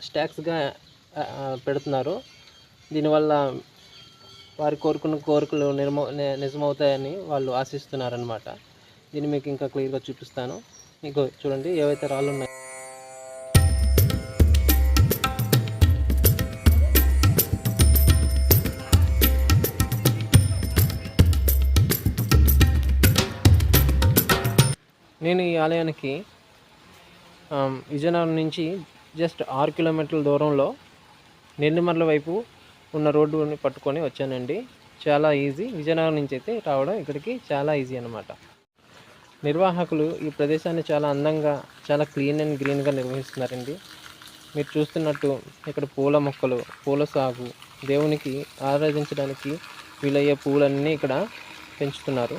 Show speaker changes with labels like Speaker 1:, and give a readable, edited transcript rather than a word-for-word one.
Speaker 1: స్టాక్స్గా పెడుతున్నారు. దీనివల్ల వారి కోరుకున్న కోరికలు నిజమవుతాయని వాళ్ళు ఆశిస్తున్నారనమాట. దీన్ని మీకు ఇంకా క్లియర్గా చూపిస్తాను. మీకు చూడండి ఏవైతే రాళ్ళు ఉన్నాయి. నేను ఈ ఆలయానికి విజయనగరం నుంచి జస్ట్ 6 కిలోమీటర్ల దూరంలో నెల్లిమర్ల వైపు ఉన్న రోడ్డుని పట్టుకొని వచ్చానండి. చాలా ఈజీ. విజయనగరం నుంచి అయితే రావడం ఇక్కడికి చాలా ఈజీ అనమాట. నిర్వాహకులు ఈ ప్రదేశాన్ని చాలా అందంగా, చాలా క్లీన్ అండ్ గ్రీన్గా నిర్వహిస్తున్నారండి. మీరు చూస్తున్నట్టు ఇక్కడ పూల మొక్కలు, పూల సాగు, దేవునికి ఆరాధించడానికి వీలయ్యే పూలన్నీ ఇక్కడ పెంచుతున్నారు.